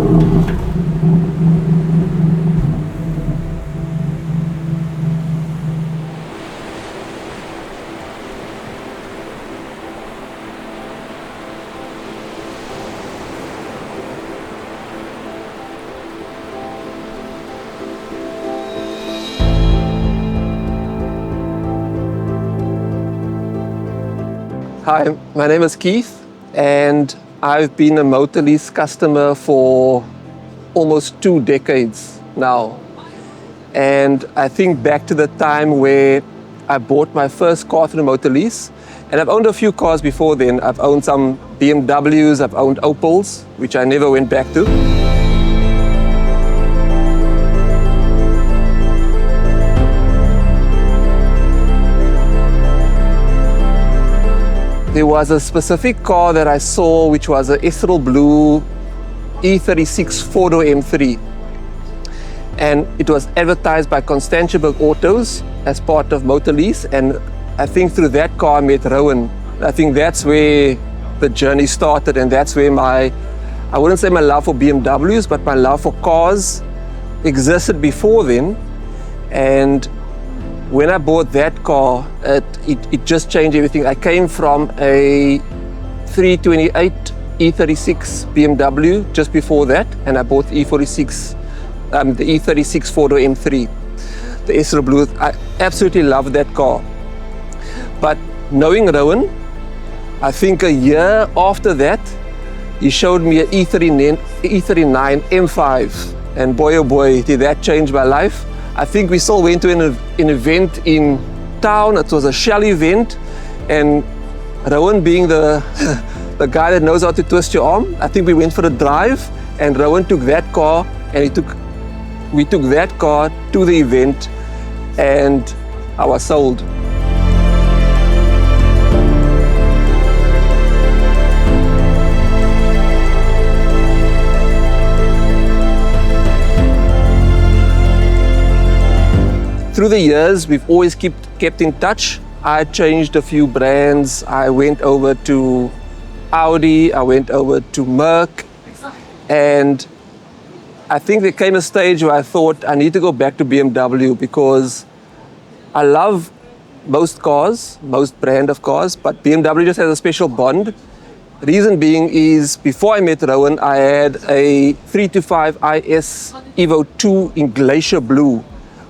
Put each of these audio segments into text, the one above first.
Hi, my name is Keith, and I've been a Motorlease customer for almost 2 decades now. And I think back to the time where I bought my first car through Motorlease, and I've owned a few cars before then. I've owned some BMWs, I've owned Opels, which I never went back to. There was a specific car that I saw, which was an ethereal blue E36 4-door M3. And it was advertised by Constantiaberg Autos as part of Motorlease. And I think through that car I met Rowan. I think that's where the journey started, and that's where I wouldn't say my love for BMWs, but my love for cars existed before then. And when I bought that car, it just changed everything. I came from a 328 E36 BMW just before that, and I bought the E36 4-door M3, the ethereal blue. I absolutely loved that car. But knowing Rowan, I think a year after that, he showed me an E39 M5, and boy oh boy, did that change my life. I think we still went to an event in town. It was a Shell event, and Rowan being the guy that knows how to twist your arm, I think we went for a drive, and Rowan took that car, and we took that car to the event, and I was sold. Through the years, we've always kept in touch. I changed a few brands. I went over to Audi, I went over to Merc, and I think there came a stage where I thought I need to go back to BMW, because I love most cars, most brand of cars, but BMW just has a special bond. Reason being is, before I met Rowan, I had a 325 IS Evo 2 in Glacier Blue,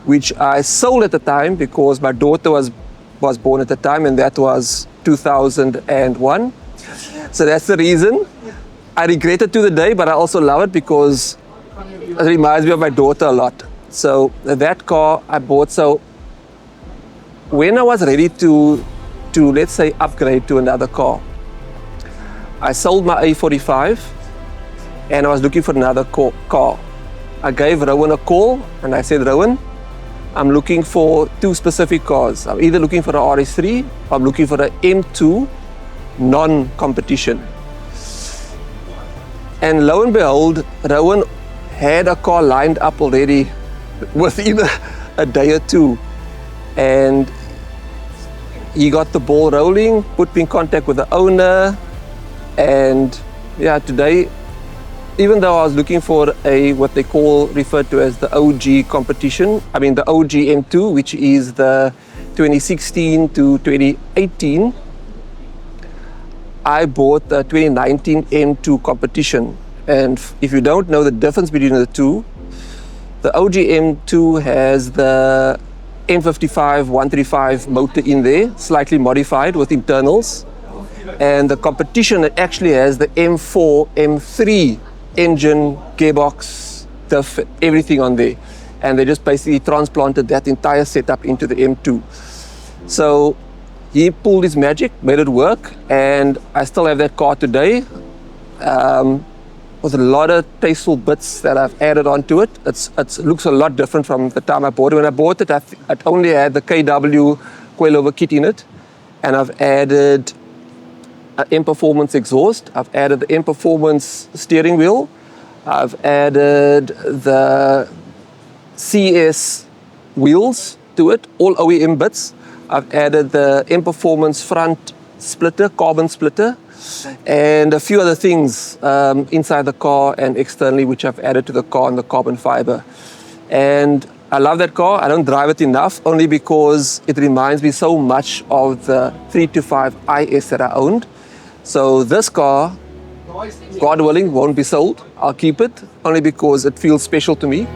which I sold at the time because my daughter was born at the time, and that was 2001. So that's the reason. I regret it to the day, but I also love it because it reminds me of my daughter a lot. So that car I bought. So when I was ready to let's say upgrade to another car, I sold my A45 and I was looking for another car. I gave Rowan a call and I said, Rowan, I'm looking for 2 specific cars. I'm either looking for an RS3 or I'm looking for an M2 non-competition. And lo and behold, Rowan had a car lined up already within a day or 2. And he got the ball rolling, put me in contact with the owner, and yeah, today, even though I was looking for what they referred to as the OG competition, I mean the OG M2, which is the 2016 to 2018, I bought the 2019 M2 competition. And if you don't know the difference between the two, the OG M2 has the M55 135 motor in there, slightly modified with internals. And the competition actually has the M4, M3 engine, gearbox, diff, everything on there. And they just basically transplanted that entire setup into the M2. So he pulled his magic, made it work, and I still have that car today. With a lot of tasteful bits that I've added onto it. It looks a lot different from the time I bought it. When I bought it, it only had the KW coilover kit in it, and I've added an M Performance exhaust. I've added the M Performance steering wheel. I've added the CS wheels to it, all OEM bits. I've added the M Performance front splitter, carbon splitter. and a few other things inside the car and externally which I've added to the car and the carbon fiber. And I love that car. I don't drive it enough only because it reminds me so much of the 325 IS that I owned. So this car, God willing, won't be sold. I'll keep it only because it feels special to me.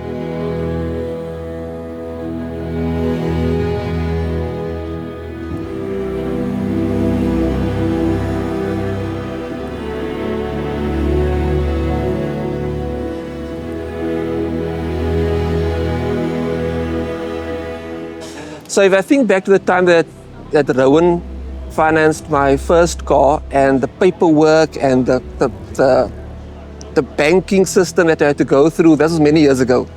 So if I think back to the time that Rowan financed my first car and the paperwork and the banking system that I had to go through, that was many years ago.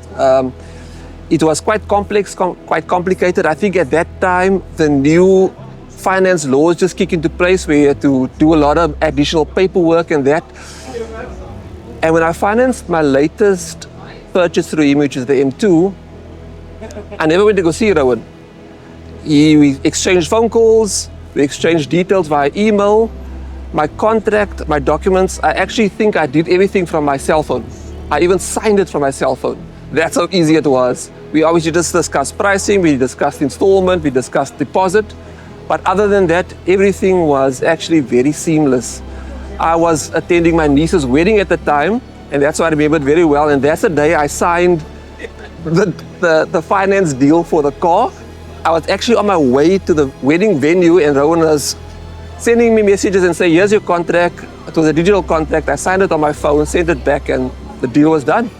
It was quite complex, quite complicated. I think at that time, the new finance laws just kicked into place where you had to do a lot of additional paperwork and that. And when I financed my latest purchase through him, which is the M2, I never went to go see Rowan. We exchanged phone calls, we exchanged details via email, my contract, my documents. I actually think I did everything from my cell phone. I even signed it from my cell phone. That's how easy it was. We obviously just discussed pricing, we discussed installment, we discussed deposit. But other than that, everything was actually very seamless. I was attending my niece's wedding at the time, and that's why I remembered very well. And that's the day I signed the finance deal for the car. I was actually on my way to the wedding venue and Rowan was sending me messages and saying, here's your contract. It was a digital contract. I signed it on my phone, sent it back, and the deal was done.